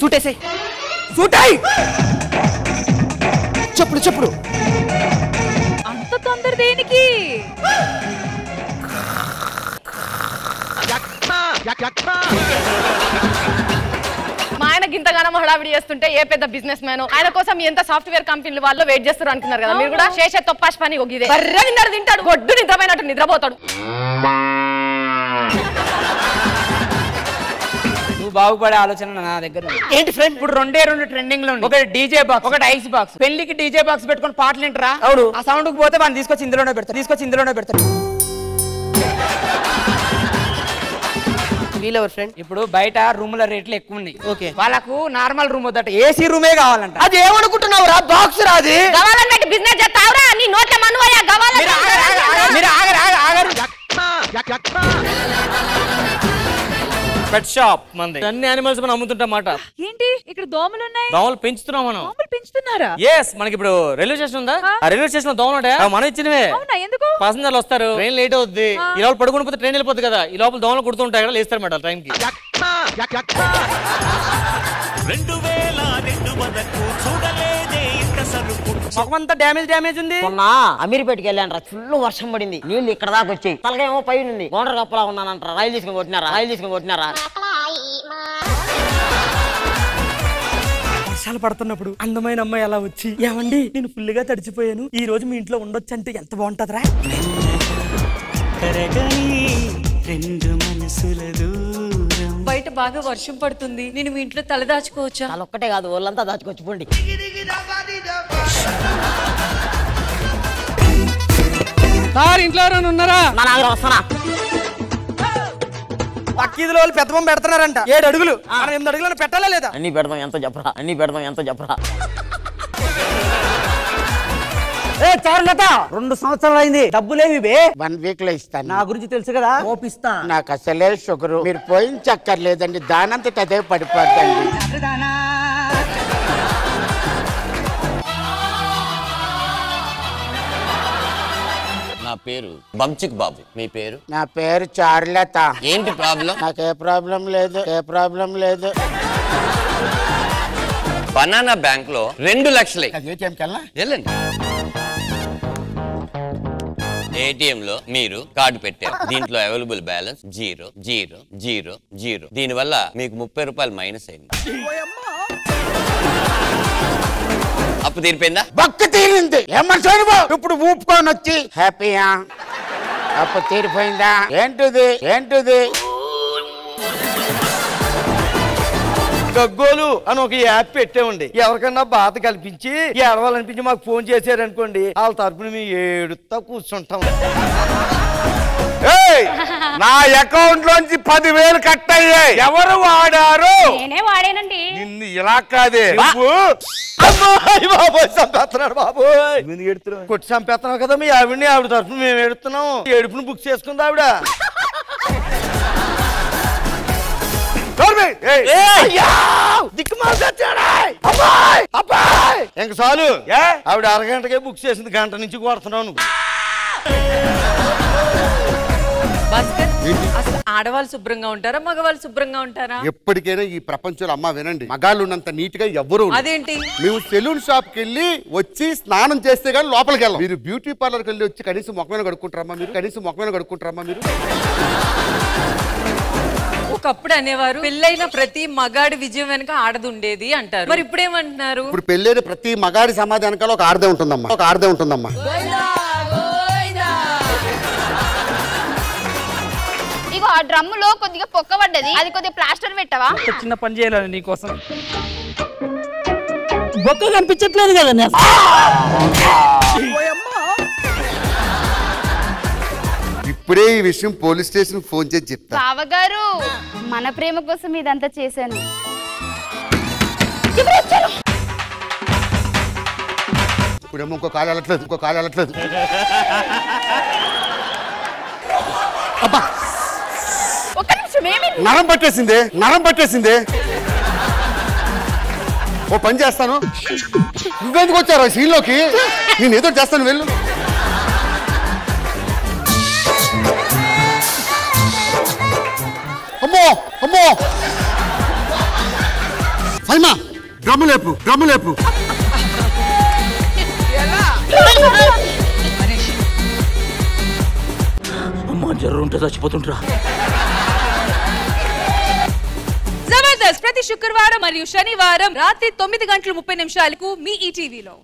Suit వేసే suit అయ్యి చెప్పుడు చెప్పుడు. అంత తొందర దేనికి? మా ఆయనకి ఇంతగానో హడావిడి చేస్తుంటే ఏ పెద్ద బిజినెస్ మ్యాన్ ఆయన కోసం ఎంత సాఫ్ట్వేర్ కంపెనీలు వాళ్ళు వెయిట్ చేస్తారు అనుకున్నారు కదా మీరు కూడా. చేసే తొప్పాష్ పని ఒగిదే బర్రె నిన్నడు తింటాడు, గొడ్డు నిద్రపోయినట్టు నిద్రపోతాడు. నువ్వు బాగుపడే ఆలోచన నా దగ్గర ఏంటి ఫ్రెండ్? ఇప్పుడు రెండు ట్రెండింగ్ లో ఉంది. ఒకటి డీజే బాక్స్, ఒకటి ఐస్ బాక్స్. పెళ్లికి డీజే బాక్స్ పెట్టుకొని పాటలు వింటరా? అవును. ఆ సౌండ్ కు పోతే వాళ్ళు తీసుకొచ్చి ఇందులోనే పెడతారు. వీళ్ళెవరు ఫ్రెండ్? ఇప్పుడు బయట రూముల రేట్లు ఎక్కువ ఉన్నాయి. ఓకే, వాళ్ళకు నార్మల్ రూమ్ వద్దట, ఏసీ రూమే కావాలంట. అది ఏమనుకుంటున్నావు రా? బాక్స్ రాది గవాలన్నట్టు బిజినెస్ చేస్తావురా? నీ నోట్ల మనువయ్యా గవాల. మీరు ఆగరు. పెట్ షాప్ మంది అన్ని యానిమల్స్ మనం అమ్ముతుంటామాట. ఏంటి ఇక్కడ దోమలు ఉన్నాయి? దోమలు పెంచుతున్నాం మనం. దోమలు పెంచుతున్నారా? ఎస్, మనకి ఇప్పుడు రైల్వే స్టేషన్ ఉందా? ఆ రైల్వే స్టేషన్ లో దోమలు ఉంటాయా? మనం ఇచ్చినవే. అవునా? ఎందుకు? పాసెంజర్లు వస్తారు, ట్రైన్ లేట్ అవుద్ది, ఈ లోపల పడుకుని పోతే ట్రైన్ వెళ్ళిపోతుంది కదా, ఈ లోపల దోమలు కుడుతుంటాయి కదా, లేస్తారు మేడం టైం కి. 2002 చూడలేదే ఇంత సరుకు. మొఖమంతా డ్యామేజ్ ఉంది. మొన్న అమీర్పేటకి వెళ్ళాను రా, ఫుల్ వర్షం పడింది, నీళ్లు ఇక్కడ దాకా వచ్చాయి, తలకేమో పైన ఉంది, గోండ్ర కప్పలా ఉన్నానంటారా. రైలు తీసుకుని కొట్టినారా. వర్షాలు పడుతున్నప్పుడు అందమైన అమ్మాయి అలా వచ్చి, ఏమండి నేను ఫుల్ గా తడిచిపోయాను, ఈ రోజు మీ ఇంట్లో ఉండొచ్చు అంటే ఎంత బాగుంటదిరా. బయట బాగా వర్షం పడుతుంది, నేను మీ ఇంట్లో తల దాచుకోవచ్చా? తల ఒక్కటే కాదు, వాళ్ళంతా దాచుకొచ్చి పోండి. సార్ ఇంట్లో ఎవరైనా ఉన్నారా? మా నాగర వస్తానా? పక్కీదులో వాళ్ళు పెద్ద బొమ్మ పెడుతున్నారంట, 7 అడుగులు. 8 అడుగులను పెట్టాలా లేదా? అన్ని పెడదాం, ఎంతో చెప్పరా. ఏ చారులత, 2 సంవత్సరాలు అయింది, డబ్బులేవి బే? 1 వీక్ లో ఇస్తాను. నా గురించి తెలుసు కదా, ఓపిస్తా. నాకు అసలే షుగరు, మీరు పోయించక్కర్లేదండి, దానంతట అదే పడిపోద్దండి. నా పేరు బంచిక్ బాబు, మీ పేరు? నా పేరు చారులత. ఏంటి ప్రాబ్లం? నాకు ఏ ప్రాబ్లం లేదు. బనానా బ్యాంక్ లో 2 లక్షలు వెళ్ళండి. ఏటీఎం లో మీరు కార్డు పెట్టారు, దీంట్లో అవైలబుల్ బ్యాలెన్స్ 0. దీని వల్ల మీకు 30 రూపాయలు మైనస్ అయింది. అప్పు తీరిపోయిందా? బక్క తీరింది. ఏమంటారు ఇప్పుడు ఊపుకొని వచ్చి హ్యాపీయా? అప్పు తీరిపోయిందా? ఏంటిది? గగ్గోలు అని ఒక యాప్ పెట్టామండి. ఎవరికన్నా బాధ కల్పించి ఏడవాలనిపించి మాకు ఫోన్ చేశారనుకోండి, వాళ్ళ తరపున మేము ఏడుతా కూర్చుంటాం. నా అకౌంట్ లోంచి 10,000 కట్ అయ్యాయి. ఎవరు వాడారు? నేనే వాడానండి. నిన్ను ఇలా కాదే, చంపేస్తున్నాడు బాబోయ్. కొట్టి చంపేస్తున్నావు కదా మీ ఆవిడని, ఆవిడ తరపున మేము ఏడుతున్నాం. ఏడుపుని బుక్ చేసుకుంది ఆవిడ. ఇంక చాలు, ఆవిడ అరగంటకే బుక్ చేసింది, గంట నుంచి కొడుతున్నావు నువ్వు. అసలు ఆడవాళ్ళు శుభ్రంగా ఉంటారా, మగవాళ్ళు శుభ్రంగా ఉంటారా? ఎప్పటికైనా ఈ ప్రపంచంలో అమ్మ వినండి, మగాళ్ళు ఉన్నంత నీట్ గా ఎవ్వరు. అదేంటి? మేము సెలూన్ షాప్ కి వెళ్ళి వచ్చి స్నానం చేస్తే గానీ లోపలికి వెళ్ళాం. మీరు బ్యూటీ పార్లర్ కి వెళ్ళి వచ్చి కనీసం ముఖమైన కడుక్కుంటారమ్మా మీరు? ఒకప్పుడు అనేవారు పెళ్ళైన ప్రతి మగాడి విజయం వెనక ఆడది ఉండేది అంటారు, మరి ఇప్పుడేమంటున్నారు? ఇప్పుడు పెళ్ళైన ప్రతి మగాడి సమాధానికాల ఒక ఆడదే ఉంటుందమ్మా. ఇగో ఆ డ్రమ్ములో కొద్దిగా పొక్క పడ్డది, అది కొద్దిగా ప్లాస్టర్ పెట్టవా? చిన్న పని చేయాలి నీకోసం. బొక్క కనిపించట్లేదు కదా. ఇప్పుడే ఈ విషయం పోలీస్ స్టేషన్ ఫోన్ చేసి చెప్తా. బావగారు, మన ప్రేమ కోసం ఇదంతా చేశాను. ఇప్పుడేమో ఇంకో కాలు వెళ్ళట్లేదు. అబ్బా, ఒక్క నిమిషం. నరం పట్టేసిందే. ఓ పని చేస్తాను, నువ్వెందుకు వచ్చారు సీన్లోకి? నేను ఏదో చేస్తాను, వెళ్ళు. అమ్మో సైమా డ్రమ్ము లేపు డ్రమ్ము లేపు. అమ్మా జ్వరం ఉంటే చచ్చిపోతుంటరా. జబర్దస్త్ ప్రతి శుక్రవారం మరియు శనివారం రాత్రి 9:30 మీ ఈటీవీలో.